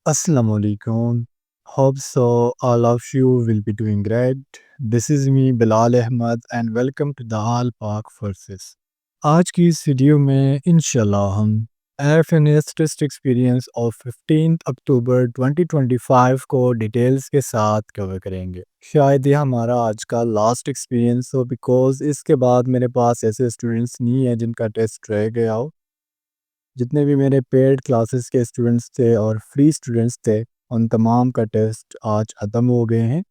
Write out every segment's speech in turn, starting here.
Assalamu alaikum. Hope so all of you will be doing great. This is me Bilal Ahmad and welcome to the All Park Forces. आज की इस video में इंशाल्लाह हम FNS test experience of 15 अक्टूबर 2025 को details के साथ cover करेंगे। शायद ये हमारा आज का लास्ट एक्सपीरियंस हो बिकॉज इसके बाद मेरे पास ऐसे स्टूडेंट्स नहीं है जिनका टेस्ट रह गया हो। जितने भी मेरे पेड क्लासेस के स्टूडेंट्स थे और फ्री स्टूडेंट्स थे उन तमाम का टेस्ट आज ख़त्म हो गए हैं।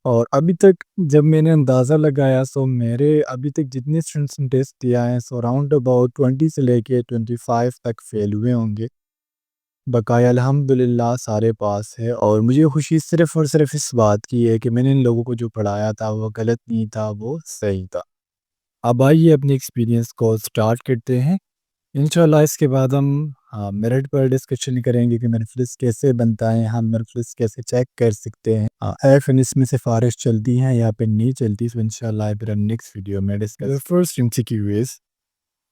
और अभी तक जब मैंने अंदाज़ा लगाया सो मेरे अभी तक जितने स्टूडेंट्स ने टेस्ट दिया है सो अराउंड अबाउट 20 से लेके 25 तक फेल हुए होंगे। बकाया अल्हम्दुलिल्लाह सारे पास है और मुझे खुशी सिर्फ़ और सिर्फ़ इस बात की है कि मैंने इन लोगों को जो पढ़ाया था वो गलत नहीं था, वो सही था। अब आइए अपने एक्सपीरियंस को स्टार्ट करते हैं। इंशाल्लाह इसके बाद हम मेरिट पर डिस्कशन करेंगे कि मेरिट लिस्ट कैसे बनता है, हम मेरिट लिस्ट कैसे चेक कर सकते हैं। एफएन इसमें सिफारिश चलती हैं या फिर नहीं चलती, सो इंशाल्लाह फिर हम नेक्स्ट वीडियो में discuss. The first MCQ is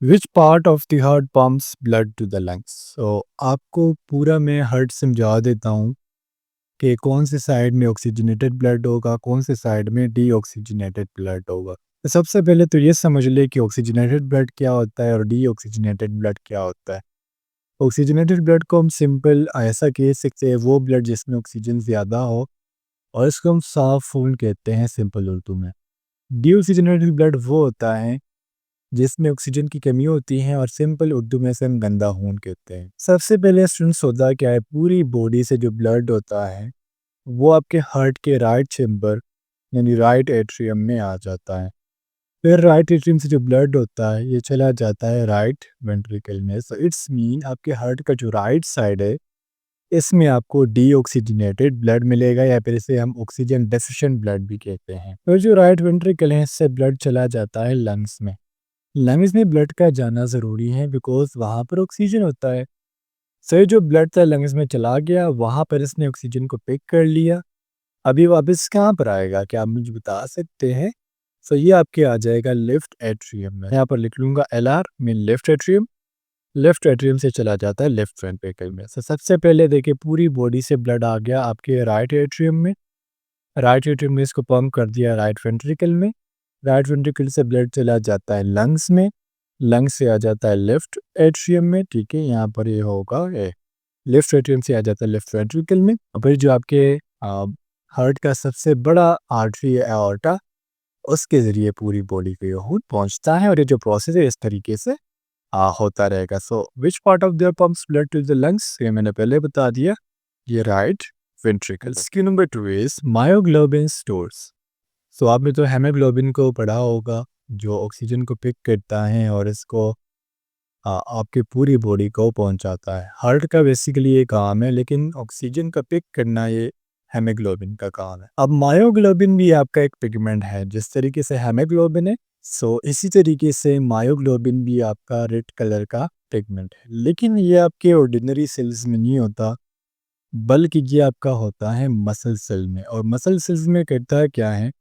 which part of the heart pumps blood to the lungs. So आपको पूरा मैं हार्ट समझा देता हूँ कि कौन से साइड में ऑक्सीजनेटेड ब्लड होगा, कौन से साइड में डीऑक्सीजनेटेड ब्लड होगा। तो सबसे पहले तो ये समझ ले कि ऑक्सीजनेटेड ब्लड क्या होता है और डीऑक्सीजनेटेड ब्लड क्या होता है। ऑक्सीजनेटेड ब्लड को हम सिंपल ऐसा कह सकते हैं, वो ब्लड जिसमें ऑक्सीजन ज़्यादा हो और इसको हम साफ खून कहते हैं सिंपल उर्दू में। डीऑक्सीजनेटेड ब्लड वो होता है जिसमें ऑक्सीजन की कमी होती है और सिंपल उर्दू में से हम गंदा खून कहते हैं। सबसे पहले स्टूडेंट्स होता क्या है, पूरी बॉडी से जो ब्लड होता है वो आपके हार्ट के राइट चेम्बर यानी राइट एट्रियम में आ जाता है। फिर राइट एट्रियम से जो ब्लड होता है ये चला जाता है राइट वेंट्रिकल में। सो इट्स मीन आपके हार्ट का जो राइट साइड है इसमें आपको डीऑक्सीजनेटेड ब्लड मिलेगा या फिर इसे हम ऑक्सीजन डेफिशिएंट ब्लड भी कहते हैं। तो जो राइट वेंट्रिकल है इससे ब्लड चला जाता है लंग्स में। लंग्स में ब्लड का जाना ज़रूरी है बिकॉज वहाँ पर ऑक्सीजन होता है। सो ये जो ब्लड था लंग्स में चला गया, वहाँ पर इसने ऑक्सीजन को पिक कर लिया। अभी वापस कहाँ पर आएगा, क्या आप मुझे बता सकते हैं? सो ये आपके आ जाएगा लेफ्ट एट्रियम में। यहाँ पर लिख लूँगा LR mean left atrium. Left atrium से चला जाता है लेफ्ट वेंट्रिकल में। सो सबसे पहले देखिए पूरी बॉडी से ब्लड आ गया आपके राइट एट्रियम में। राइट एट्रियम में इसको पंप कर दिया राइट वेंट्रिकल में। राइट वेंट्रिकल से ब्लड चला जाता है लंग्स में। लंग्स से आ जाता है लेफ्ट एट्रियम में। ठीक है, यहाँ पर ये होगा लेफ्ट एट्रियम से आ जाता है लेफ्ट वेंट्रिकल में। और फिर जो आपके हार्ट का सबसे बड़ा आर्टरी है एओर्टा, उसके ज़रिए पूरी बॉडी को ये खून पहुँचता है और ये जो प्रोसेस है इस तरीके से होता रहेगा। So which part of there pumps blood to the lungs, ये मैंने पहले बता दिया, ये right ventricle. Q number 2 is myoglobin stores. So आपने तो हेमोग्लोबिन को पढ़ा होगा जो ऑक्सीजन को पिक करता है और इसको आपकी पूरी बॉडी को पहुंचाता है। हार्ट का बेसिकली ये काम है लेकिन ऑक्सीजन का पिक करना ये हेमोग्लोबिन का काम है। अब मायोग्लोबिन भी आपका एक पिगमेंट है, जिस तरीके से हेमोग्लोबिन है सो इसी तरीके से मायोग्लोबिन भी आपका रेड कलर का पिगमेंट है। लेकिन ये आपके ऑर्डिनरी सेल्स में नहीं होता बल्कि ये आपका होता है मसल सेल में। और मसल सेल्स में करता है क्या है,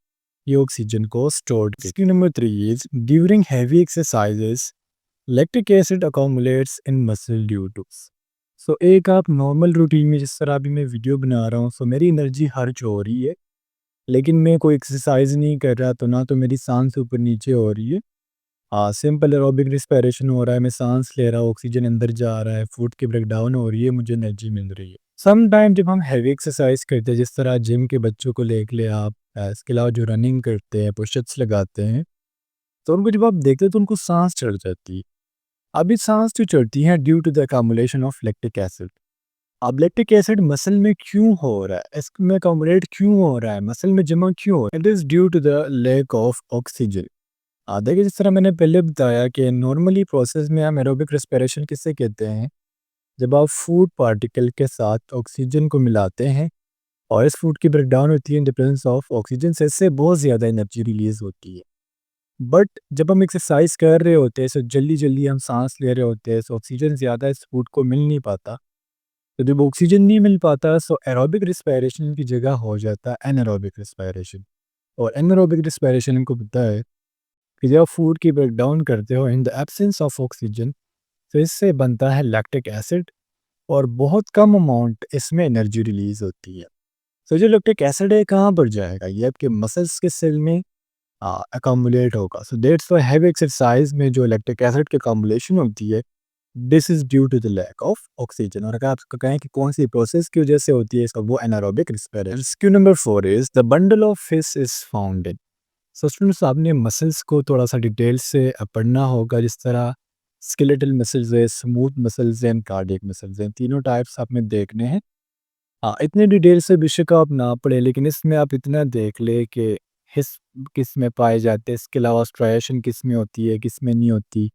ये ऑक्सीजन को स्टोर। इसकी number 3 is during heavy exercises lactic acid accumulates in muscle due to. So एक आप नॉर्मल रूटीन में जिस तरह अभी मैं वीडियो बना रहा हूँ सो मेरी एनर्जी खर्च हो रही है लेकिन मैं कोई एक्सरसाइज नहीं कर रहा, तो ना तो मेरी सांस ऊपर नीचे हो रही है। सिंपल एरोबिक रिस्पिरेशन हो रहा है, मैं सांस ले रहा हूँ, ऑक्सीजन अंदर जा रहा है, फूड की ब्रेकडाउन हो रही है, मुझे एनर्जी मिल रही है। सम टाइम जब हम हैवी एक्सरसाइज करते हैं जिस तरह जिम के बच्चों को लेक ले आप, इसके अलावा जो रनिंग करते हैं, पुशअप्स लगाते हैं, तो उनको जब आप देखते हैं तो उनको सांस चढ़ जाती है। अभी सांस जो चढ़ती है due to the accumulation of lactic acid. अब लैक्टिक एसिड मसल में क्यों हो रहा है, इसमें अकोमुलेट क्यों हो रहा है, मसल में जमा क्यों हो रहा है? It is due to the lack of oxygen. देखिए जिस तरह मैंने पहले बताया कि नॉर्मली प्रोसेस में हम एरोबिक रेस्पिरेशन किसे कहते हैं, जब आप फूड पार्टिकल के साथ ऑक्सीजन को मिलाते हैं और इस फूड की ब्रेकडाउन होती है in the presence of oxygen, से इससे बहुत ज़्यादा एनर्जी रिलीज होती है। बट जब हम एक्सरसाइज कर रहे होते हैं, सो जल्दी जल्दी हम सांस ले रहे होते हैं, सो ऑक्सीजन ज़्यादा इस फूड को मिल नहीं पाता। तो जब ऑक्सीजन नहीं मिल पाता सो एरोबिक रिस्पिरेशन की जगह हो जाता है एनारोबिक रिस्पिरेशन। और एनारोबिक रिस्पिरेशन हमको पता है कि जब फूड की ब्रेकडाउन करते हो in the absence of oxygen, तो इससे बनता है लैक्टिक एसिड। और बहुत कम अमाउंट इसमें एनर्जी रिलीज होती है। तो जो लैक्टिक एसिड है कहाँ पर जाएगा, ये आपके मसल्स के सेल में अकोमुलेट होगा। So that's why heavy exercise में जो लैक्टिक एसिड की अकोमुलेशन होती है, this is due to the lack of oxygen. और अगर आपको कहें कि कौन सी प्रोसेस की वजह से होती है, इसका वो anaerobic respiration. Skew number 4 is the bundle of fish is found in. So students, आपने मसल्स को थोड़ा सा डिटेल से पढ़ना होगा। जिस तरह स्केलेटल मसल्स है, स्मूथ मसल्स हैं, कार्डियक मसल्स हैं, तीनों टाइप्स आपने देखने हैं। हाँ, इतने डिटेल से बेशक आप ना पढ़े, लेकिन इसमें आप इतना देख ले कि हिस्स किस में पाए जाते हैं, इसके अलावा स्ट्राइएशन किस में होती है, किस में नहीं होती,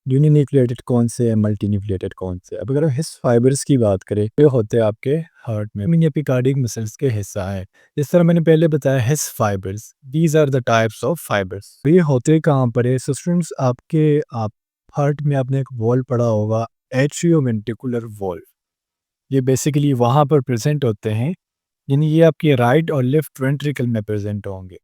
यूनिन्यूक्लिएटेड कौन से है, मल्टी न्यूक्लिएटेड कौन से। अब अगर हम हिस्स फाइबर्स की बात करें, ये होते हैं आपके हार्ट में, मीन एपिकार्डिक मसल्स के हिस्सा है। जिस तरह मैंने पहले बताया, His fibres, these are the types of fibres. तो ये होते कहाँ पर है? सो स्टूडेंट्स, आप हार्ट में आपने एक वॉल पढ़ा होगा, एट्रियोवेंट्रिकुलर वॉल। ये बेसिकली वहाँ पर प्रेजेंट होते हैं, यानी ये आपके राइट और लेफ्ट वेंट्रिकल में प्रेजेंट होंगे।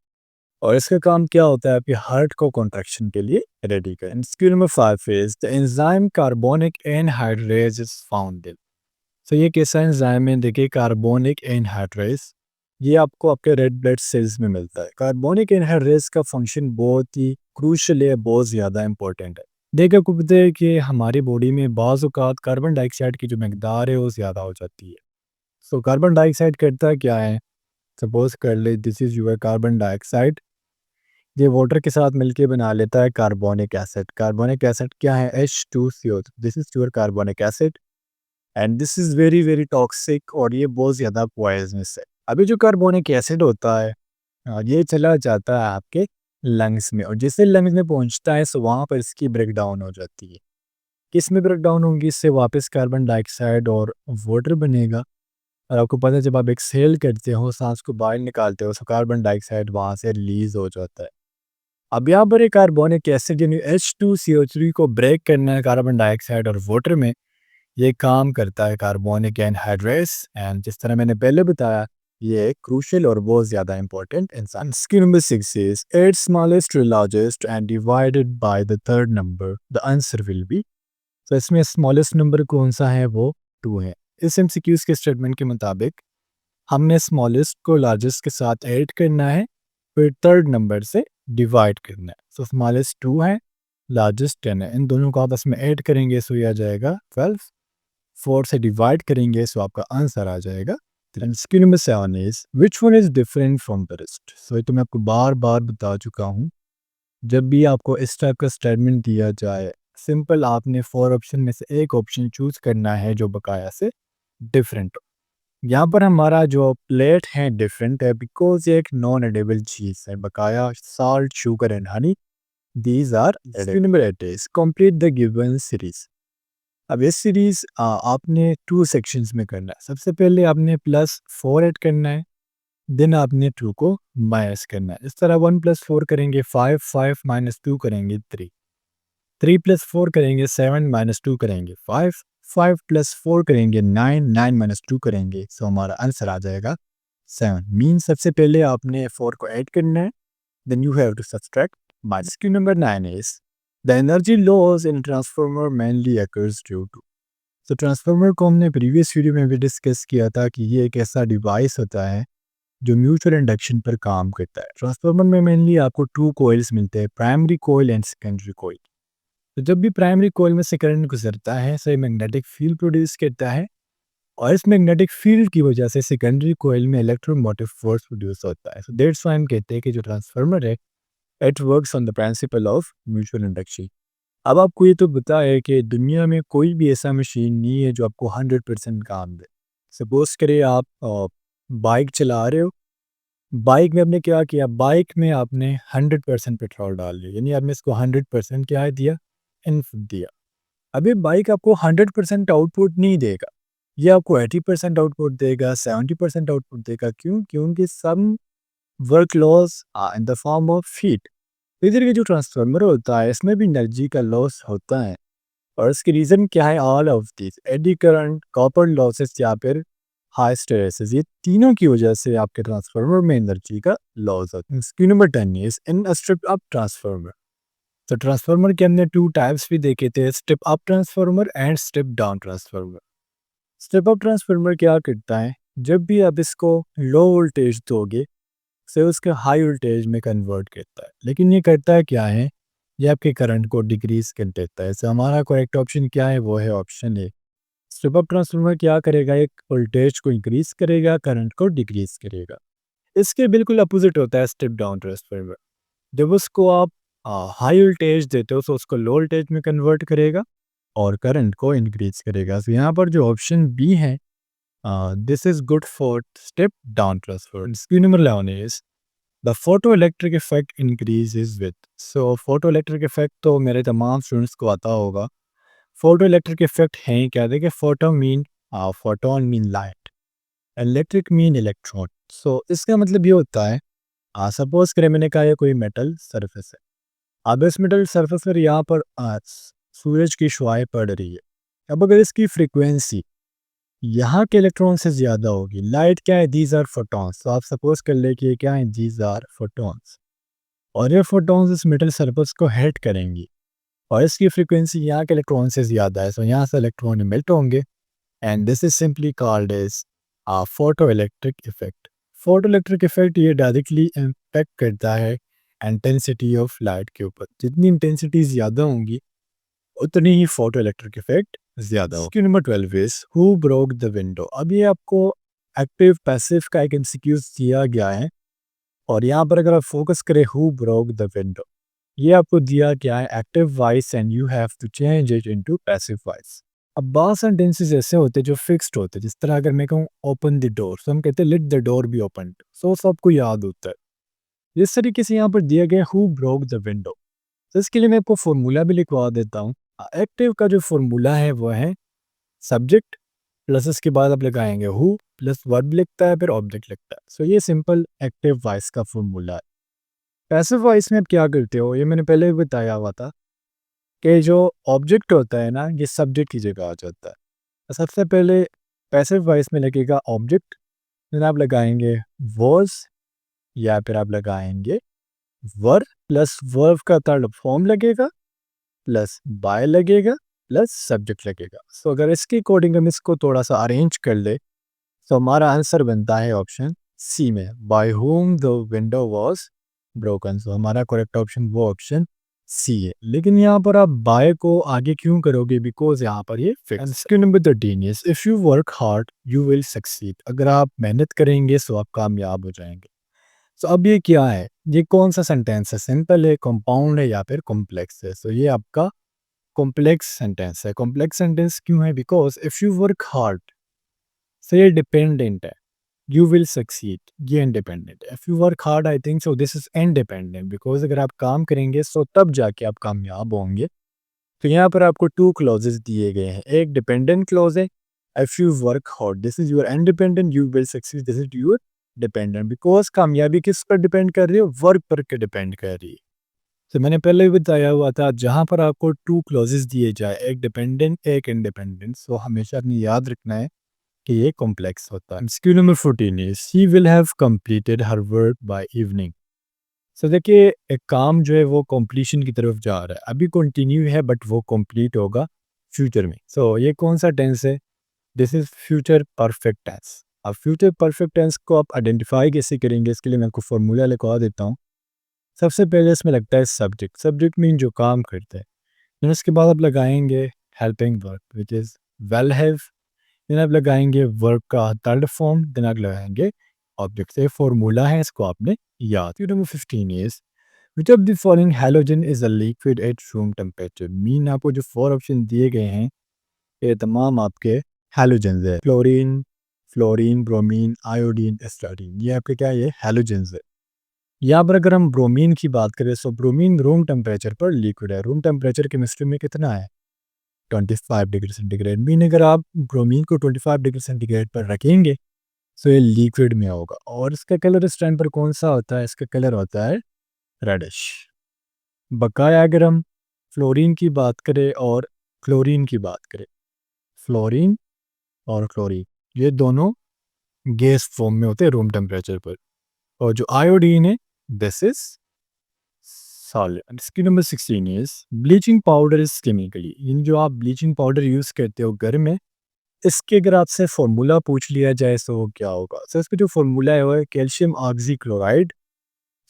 और इसका काम क्या होता है? आपके हार्ट को कॉन्ट्रैक्शन के लिए रेडी करें। Skill number 5 is the enzyme carbonic anhydrase is found in. So ये कैसा एंजाइम है? देखिए, कार्बोनिक एनहाइड्रेज, ये आपको आपके रेड ब्लड सेल्स में मिलता है। कार्बोनिक एनहाइड्रेज का फंक्शन बहुत ही क्रूशल है, बहुत ज़्यादा इंपॉर्टेंट है। देखा को पता है कि हमारी बॉडी में बाज़ औक़ात कार्बन डाइऑक्साइड की जो मकदार है वो ज़्यादा हो जाती है। सो कार्बन डाइऑक्साइड करता क्या है? सपोज कर ले, this is your carbon dioxide, ये वाटर के साथ मिलके बना लेता है कार्बोनिक एसिड। कार्बोनिक एसिड क्या है? H2CO। This is your carbonic acid and this is very very toxic, और ये बहुत ज़्यादा पॉइजनस है। अभी जो कार्बोनिक एसिड होता है, ये चला जाता है आपके लंग्स में, और जैसे लंग्स में पहुंचता है, सो वहाँ पर इसकी ब्रेक डाउन हो जाती है। किस में ब्रेक डाउन होगी? इससे वापस कार्बन डाइऑक्साइड और वाटर बनेगा। और आपको पता है, जब आप एक्सहेल करते हो, सांस को बाहर निकालते हो, तो कार्बन डाइऑक्साइड वहाँ से रिलीज हो जाता है। अब यहाँ पर एक कार्बोनिक एसिड यानी H2CO3 को ब्रेक करना है कार्बन डाइऑक्साइड और वाटर में, ये काम करता है कार्बोनिक एनहाइड्रेस। एंड जिस तरह मैंने पहले बताया, ये क्रूशियल और बहुत ज़्यादा इंपॉर्टेंट इंसान। Skill number 6 is 8 smallest to largest and divided by the third number, the answer will be. तो इसमें स्मॉलेस्ट नंबर कौन सा है? वो 2 है। इस एमसीक्यूज के स्टेटमेंट के मुताबिक हमने स्मॉलेस्ट को लार्जेस्ट के साथ ऐड करना है, फिर थर्ड नंबर से डिवाइड करना है। सो स्मॉलेस्ट 2 है, लार्जेस्ट 10 है। इन दोनों को आपस में ऐड करेंगे, सो ये आ जाएगा 12। 4 से डिवाइड करेंगे, सो आपका आंसर आ जाएगा। Skill number 7 is which one is different from the rest. So ये तो मैं आपको बार बार बता चुका हूँ। जब भी आपको इस टाइप का स्टेटमेंट दिया जाए, सिंपल आपने 4 ऑप्शन में से एक ऑप्शन चूज करना है जो बकाया से डिफरेंट हो। यहाँ पर हमारा जो प्लेट है डिफरेंट है, बिकॉज ये एक नॉन एडिबल चीज़ है। बकाया salt, sugar and honey, these are edible. Number 8 is complete the given series. अब इस सीरीज आपने 2 सेक्शंस में करना है। सबसे पहले आपने +4 ऐड करना है, देन आपने 2 को माइनस करना है। इस तरह 1 + 4 करेंगे 5, 5 - 2 करेंगे 3, 3 + 4 करेंगे 7, -2 करेंगे 5, 5 + 4 करेंगे 9, 9 - 2 करेंगे, सो हमारा आंसर आ जाएगा 7। मीन सबसे पहले आपने 4 को ऐड करना है, then you have to subtract minus. Q number 9 is the energy loss in transformer mainly occurs due to. तो ट्रांसफार्मर को हमने प्रीवियस वीडियो में भी डिस्कस किया था कि ये एक ऐसा डिवाइस होता है जो म्यूचुअल इंडक्शन पर काम करता है। ट्रांसफार्मर में मेनली आपको 2 कॉइल्स मिलते हैं, primary coil and secondary coil. तो जब भी प्राइमरी कॉइल में से करंट गुजरता है, सो ये मैग्नेटिक फील्ड प्रोड्यूस करता है, और इस मैग्नेटिक फील्ड की वजह से सेकेंडरी कॉइल में इलेक्ट्रोमोटिव फोर्स प्रोड्यूस होता है। सो दैट्स व्हाई हम कहते हैं कि जो ट्रांसफार्मर है, it works on the principle of mutual induction. अब आपको ये तो पता है कि दुनिया में कोई भी ऐसा मशीन नहीं है जो आपको 100% काम दे। सपोज करिए आप बाइक चला रहे हो, बाइक में आपने क्या किया? बाइक में आपने 100% पेट्रोल डाल दिया, यानी आपने इसको 100% क्या दिया? इनपुट दिया। अभी बाइक आपको 100% आउटपुट नहीं देगा, ये आपको 80% आउटपुट देगा, 70% आउटपुट देगा। क्यों? क्योंकि some work loss in the form of heat. इधर ये जो ट्रांसफार्मर होता है, इसमें भी एनर्जी का लॉस होता है, और इसकी रीज़न क्या है? All of this eddy current, copper losses या फिर हाई स्ट्रेसेस, ये तीनों की वजह से आपके ट्रांसफार्मर में एनर्जी का लॉस होता है। Q number 10 is in a strip up transformer. तो ट्रांसफार्मर के हमने 2 टाइप्स भी देखे थे, step up transformer and step down transformer. Step up transformer क्या करता है, जब भी आप इसको लो वोल्टेज दोगे से उसके हाई वोल्टेज में कन्वर्ट करता है। लेकिन ये करता है क्या है, ये आपके करंट को डिक्रीज कर देता है। तो हमारा करेक्ट ऑप्शन क्या है, वो है option A. Step up transformer क्या करेगा, एक वोल्टेज को इंक्रीज करेगा, करंट को डिक्रीज करेगा। इसके बिल्कुल अपोजिट होता है स्टेप डाउन ट्रांसफार्मर। जब उसको आप हाई वोल्टेज देते हो तो उसको लो वोल्टेज में कन्वर्ट करेगा और करंट को इंक्रीज करेगा। तो यहाँ पर जो ऑप्शन बी है, this is good for step down transfer. Screen number 11 is the photo electric effect increases with. So photo electric effect तो मेरे तमाम स्टूडेंट्स को आता होगा। फोटो इलेक्ट्रिक इफेक्ट है क्या, देखिए photo mean photon mean light, electric mean electron. So इसका मतलब ये होता है, सपोज करें मैंने कहा ये कोई मेटल सरफेस है। अब इस मेटल सरफेस पर यहाँ पर सूरज की शुआएं पड़ रही है। अब अगर इसकी फ्रीक्वेंसी यहाँ के इलेक्ट्रॉन से ज़्यादा होगी, लाइट क्या है, दीज आर फोटॉन्स। तो आप सपोज कर ले कि ये क्या है, दीज आर फोटॉन्स। और ये फोटॉन्स इस मेटल सरफेस को हिट करेंगी और इसकी फ्रीक्वेंसी यहाँ के इलेक्ट्रॉन से ज़्यादा है, तो यहाँ से इलेक्ट्रॉन इमिट होंगे। And this is simply called as photoelectric effect. Photoelectric effect ये डायरेक्टली इम्पैक्ट करता है इंटेंसिटी ऑफ लाइट के ऊपर। जितनी इंटेंसिटी ज़्यादा होंगी उतनी ही फोटो इलेक्ट्रिक इफेक्ट ज़्यादा हो। Number 12 is who broke the window. अब ये आपको एक्टिव पैसिव का एक एमसीक्यूज दिया गया है और यहाँ पर अगर आप फोकस करें हु ब्रोक द विंडो, ये आपको दिया गया है active voice and you have to change it into passive voice. अब बहुत सेंटेंसेस ऐसे होते हैं जो फिक्स्ड होते हैं, जिस तरह अगर मैं कहूँ ओपन द डोर, तो हम कहते हैं let the door be open. So सबको याद होता है। इस तरीके से यहाँ पर दिया गया हु ब्रोक द विंडो। तो इसके लिए मैं आपको फॉर्मूला भी लिखवा देता हूँ। एक्टिव का जो फॉर्मूला है वो है सब्जेक्ट प्लस इसके बाद आप लगाएंगे हु प्लस वर्ब लिखता है फिर ऑब्जेक्ट लिखता है। सो ये सिंपल एक्टिव वॉइस का फॉर्मूला है। पैसिव वॉइस में आप क्या करते हो, ये मैंने पहले भी बताया हुआ था कि जो ऑब्जेक्ट होता है ना, ये सब्जेक्ट की जगह आ जाता है। तो सबसे पहले पैसिव वॉइस में लगेगा ऑब्जेक्ट, फिर आप लगाएंगे वॉज या फिर आप लगाएंगे वर्ब प्लस वर्ब का थर्ड फॉर्म लगेगा प्लस बाय लगेगा प्लस सब्जेक्ट लगेगा। सो अगर इसके अकॉर्डिंग हम इसको थोड़ा सा अरेंज कर ले तो हमारा आंसर बनता है ऑप्शन सी में, by whom the window was broken. So हमारा करेक्ट ऑप्शन वो ऑप्शन सी है। लेकिन यहाँ पर आप बाय को आगे क्यों करोगे, बिकॉज यहाँ पर ये fix. Number 13 is if you work hard you will succeed. अगर आप मेहनत करेंगे तो आप कामयाब हो जाएंगे। तो अब ये क्या है, ये कौन सा सेंटेंस है, सिंपल है, कंपाउंड है या फिर कॉम्प्लेक्स है। तो ये आपका कॉम्प्लेक्स सेंटेंस है। कॉम्प्लेक्स सेंटेंस क्यों है, because if you work hard, so ये डिपेंडेंट है, यू विल सक्सीड, ये इंडिपेंडेंट है। If you work hard I think so this is independent, because अगर आप काम करेंगे तो तब जाके आप कामयाब होंगे। तो यहाँ पर आपको टू क्लॉजेस दिए गए हैं, एक डिपेंडेंट क्लॉज है, if you work hard this is your independent, you will succeed this is your dependent. Because कामयाबी किस पर डिपेंड कर रही है, वर्क पर डिपेंड कर रही है। तो मैंने पहले भी बताया हुआ था, जहाँ पर आपको टू क्लॉजेस दिए जाए, एक डिपेंडेंट एक इंडिपेंडेंट, सो हमेशा अपनी याद रखना है कि ये कॉम्प्लेक्स होता है। Q number 14 is she will have completed her work by evening. So देखिए एक काम जो है वो कंप्लीशन की तरफ जा रहा है, अभी कंटिन्यू है बट वो कंप्लीट होगा फ्यूचर में। सो ये कौन सा टेंस है, this is future perfect tense. अब फ्यूचर परफेक्ट टेंस को आप आइडेंटिफाई कैसे करेंगे, इसके लिए मैं आपको फॉर्मूला लिखवा देता हूँ। सबसे पहले इसमें लगता है सब्जेक्ट, सब्जेक्ट मीन जो काम करता है। फिर उसके बाद आप लगाएंगे helping work which is well have. Then आप लगाएंगे वर्ब का थर्ड फॉर्म, देन आप लगाएंगे ऑब्जेक्ट। से फॉर्मूला है, इसको आपने याद। Number 15 is which of the following halogen is a liquid at room temperature. Mean आपको जो 4 ऑप्शन दिए गए हैं ये तमाम आपके हैलोजन है, क्लोरीन, फ्लोरीन, ब्रोमीन, आयोडीन, एस्टाडीन। ये आपके क्या है, ये हैलोजन है। यहाँ पर अगर हम ब्रोमीन की बात करें तो ब्रोमीन रूम टेम्परेचर पर लिक्विड है। रूम टेम्परेचर केमिस्ट्री में कितना है, 25 डिग्री सेंटीग्रेड। मीन अगर आप ब्रोमीन को 25 डिग्री सेंटीग्रेड पर रखेंगे तो ये लिक्विड में होगा। और इसका कलर इस टाइम पर कौन सा होता है, इसका कलर होता है रेडिश। बकाया अगर हम फ्लोरीन की बात करें और क्लोरीन की बात करें, फ्लोरीन और क्लोरीन ये दोनों गैस फॉर्म में होते हैं रूम टेम्परेचर पर। और जो आयोडीन है दिस इज सॉलिड। इसकी number 16 is bleaching powder is chemically. इन जो आप ब्लीचिंग पाउडर यूज़ करते हो घर में, इसके अगर आपसे फार्मूला पूछ लिया जाए तो वो क्या होगा? सो इसका जो फार्मूला है वो है कैल्शियम ऑक्सीक्लोराइड।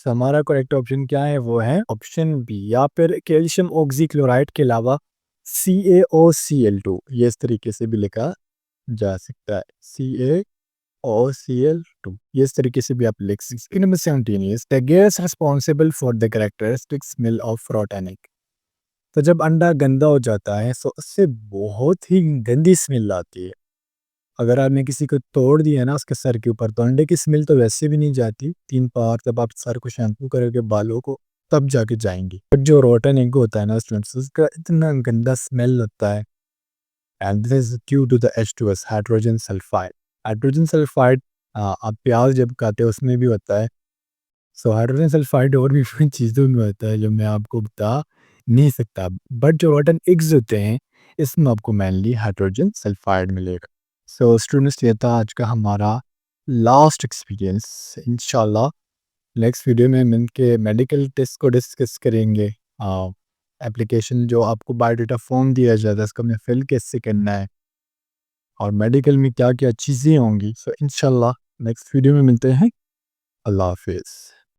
सो हमारा करेक्ट ऑप्शन क्या है? वो है ऑप्शन बी, या फिर कैल्शियम ऑक्सीक्लोराइड के अलावा CaOCl2, ये इस तरीके से भी लिखा जा सकता है, CaOCl2, ये इस तरीके से भी आप लिख सकते हैं। Number 17 is the gas responsible for the characteristic smell of रॉटन egg. तो जब अंडा गंदा हो जाता है तो उससे बहुत ही गंदी स्मेल आती है। अगर आपने किसी को तोड़ दिया ना उसके सर के ऊपर, तो अंडे की स्मेल तो वैसे भी नहीं जाती 3 बार, तब आप सर को शैम्पू करोगे बालों को तब जाके जाएंगी। बट जो रोटन एग होता है ना स्टूडेंट्स, उसका इतना गंदा स्मेल होता है, and this is due to the H2S, hydrogen sulphide. Hydrogen sulphide आप प्याज जब खाते हो उसमें भी होता है। सो हाइड्रोजन सल्फाइड और भी different चीज़ों में होता है जो मैं आपको बता नहीं सकता, बट जो रोटन एग्स होते हैं इसमें आपको मेनली हाइड्रोजन सल्फाइड मिलेगा। सो स्टूडेंट्स, ये था आज का हमारा लास्ट एक्सपीरियंस। इंशाल्लाह नेक्स्ट वीडियो में मिलके मेडिकल टेस्ट को डिस्कस करेंगे। एप्लीकेशन जो आपको बायोडाटा फॉर्म दिया जाता है उसको हमें फिल कैसे करना है, और मेडिकल में क्या क्या चीज़ें होंगी। सो इंशाल्लाह नेक्स्ट वीडियो में मिलते हैं। अल्लाह हाफिज़।